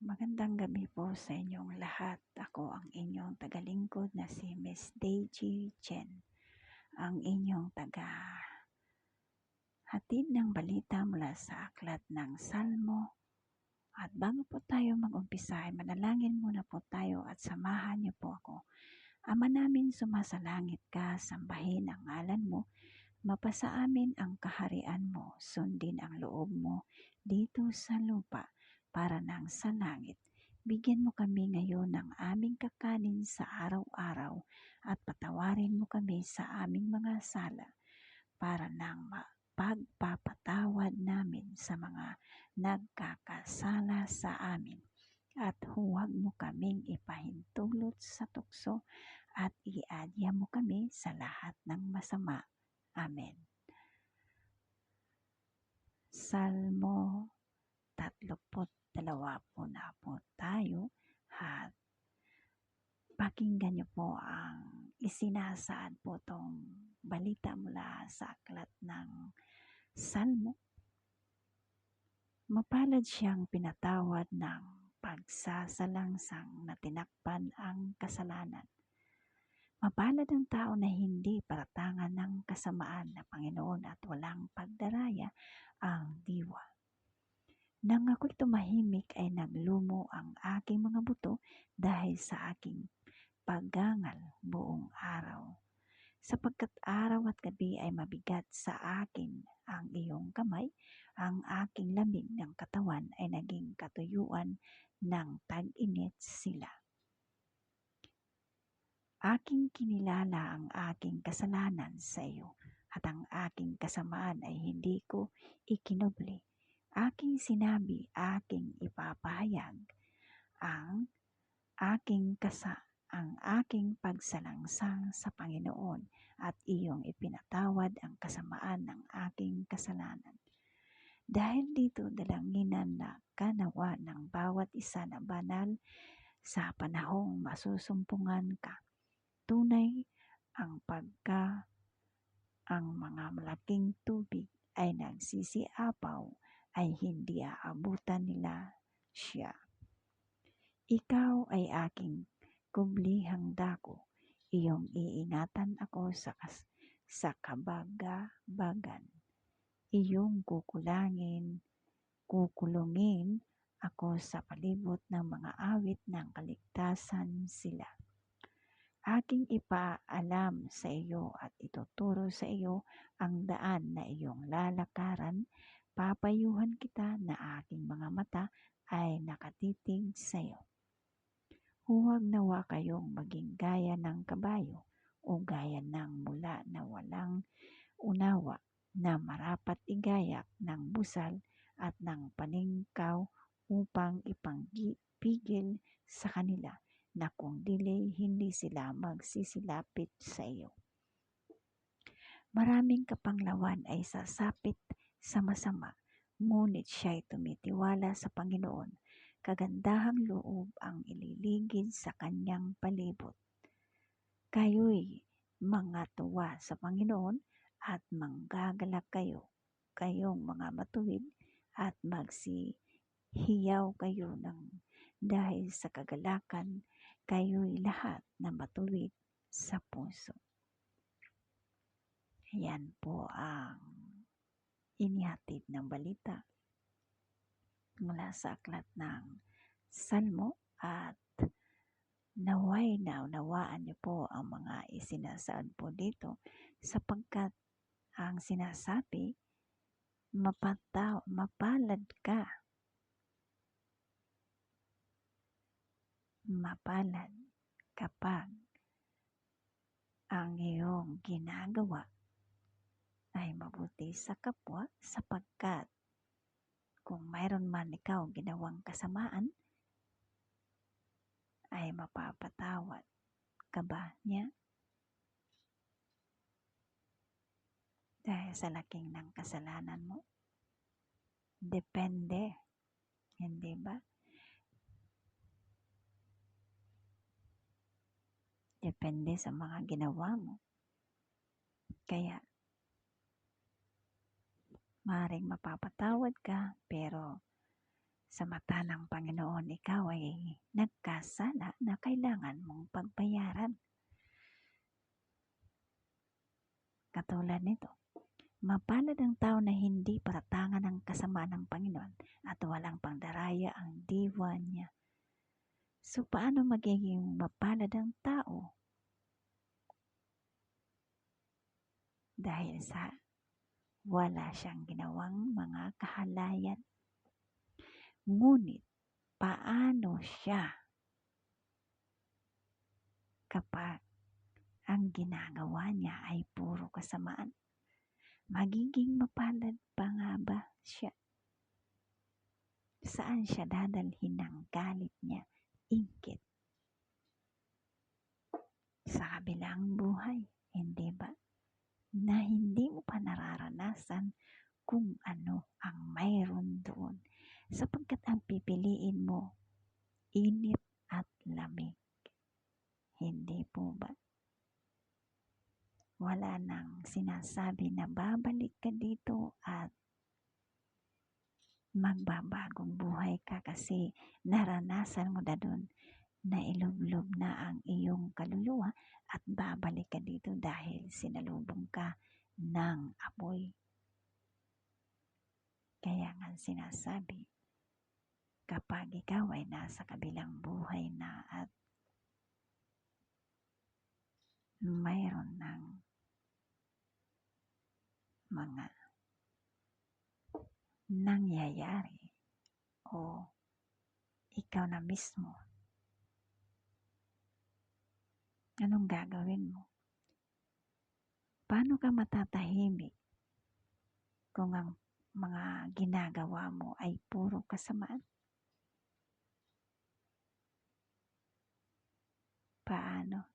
Magandang gabi po sa inyong lahat. Ako ang inyong tagalingkod na si Miss Deji Chen, ang inyong hatid ng balita mula sa aklat ng Salmo. At bago po tayo mag-umpisa ay manalangin muna po tayo at samahan niyo po ako. Ama namin sumasalangit ka, sambahin ang ngalan mo, mapasa amin ang kaharian mo, sundin ang loob mo dito sa lupa para nang sa langit. Bigyan mo kami ngayon ng aming kakanin sa araw-araw at patawarin mo kami sa aming mga sala para nang pagpapatawad namin sa mga nagkakasala sa amin. At huwag mo kaming ipahintulot sa tukso at iadya mo kami sa lahat ng masama. Amen. Salmo 32 po na po tayo at pakinggan niyo po ang isinasaad po tong balita mula sa aklat ng Salmo. Mapalad siyang pinatawad ng pagsasalangsang na tinakpan ang kasalanan. Mapalad ang tao na hindi paratangan ng kasamaan na Panginoon at walang pagdaraya ang diwa. Nang ako'y tumahimik ay naglumo ang aking mga buto dahil sa aking paggangal buong araw. Sapagkat araw at gabi ay mabigat sa akin ang iyong kamay, ang aking lamig ng katawan ay naging katuyuan ng tag-init sila. Aking kinilala ang aking kasalanan sa iyo at ang aking kasamaan ay hindi ko ikinubli. Aking sinabi, aking ipapahayag ang aking pagsalangsang sa Panginoon at iyong ipinatawad ang kasamaan ng aking kasalanan. Dahil dito dalanginan na kanawa ng bawat isa na banal sa panahong masusumpungan ka. Tunay ang mga malaking tubig ay nagsisiapaw ay hindi aabutan nila siya. Ikaw ay aking kublihang dako, iyong iingatan ako sa kabagabagan. Iyong kukulungin ako sa palibot ng mga awit ng kaligtasan sila. Aking ipaalam sa iyo at ituturo sa iyo ang daan na iyong lalakaran. Papayuhan kita na aking mga mata ay nakatitig sa iyo. Huwag nawa kayong maging gaya ng kabayo o gaya ng mula na walang unawa na marapat igayak ng busal at ng paningkaw upang ipagpigil sa kanila na kung dili hindi sila magsisilapit sa iyo. Maraming kapanglawan ay sasapit sa masama, ngunit siya'y tumitiwala sa Panginoon. Kagandahang loob ang ililigid sa kanyang palibot. Kayo'y mga tuwa sa Panginoon at manggagalak kayong mga matuwid at magsihiyaw kayo dahil sa kagalakan kayo'y lahat na matuwid sa puso. Yan po ang inihatid ng balita mula sa aklat ng Salmo at naway naunawaan niyo po ang mga isinasaad po dito sapagkat ang sinasabi, mapalad ka. Mapalad kapag ang iyong ginagawa ay mabuti sa kapwa sapagkat kung mayroon man ikaw ginawang kasamaan ay mapapatawad ka ba niya? Dahil sa laking ng kasalanan mo? Depende, hindi ba? Depende sa mga ginawa mo. Kaya, maaaring mapapatawad ka, pero Sa mata ng Panginoon, ikaw ay nagkasala na kailangan mong pagbayaran. Katulad nito, mapalad ang tao na hindi paratangan ng kasamaan ng Panginoon at walang pangdaraya ang diwa niya. So, paano magiging mapalad ang tao? Dahil sa wala siyang ginawang mga kahalayan. Ngunit, paano siya kapag ang ginagawa niya ay puro kasamaan? Magiging mapalad pa nga ba siya? Saan siya dadalhin ng galit niya, inggit? Sa kabilang buhay, hindi ba? Na hindi mo pa nararanasan kung ano ang mayroon doon. Sapagkat ang pipiliin mo, init at lamig. Hindi po ba? Wala nang sinasabi na babalik ka dito at magbabagong buhay ka kasi naranasan mo na doon na ilublob na ang iyong kaluluwa at babalik ka dito dahil sinalubong ka ng apoy. Kaya nga sinasabi, kapag ikaw ay nasa kabilang buhay na at mayroon ng mga nangyayari o ikaw na mismo, anong gagawin mo? Paano ka matatahimik kung ang mga ginagawa mo ay puro kasamaan? Paano?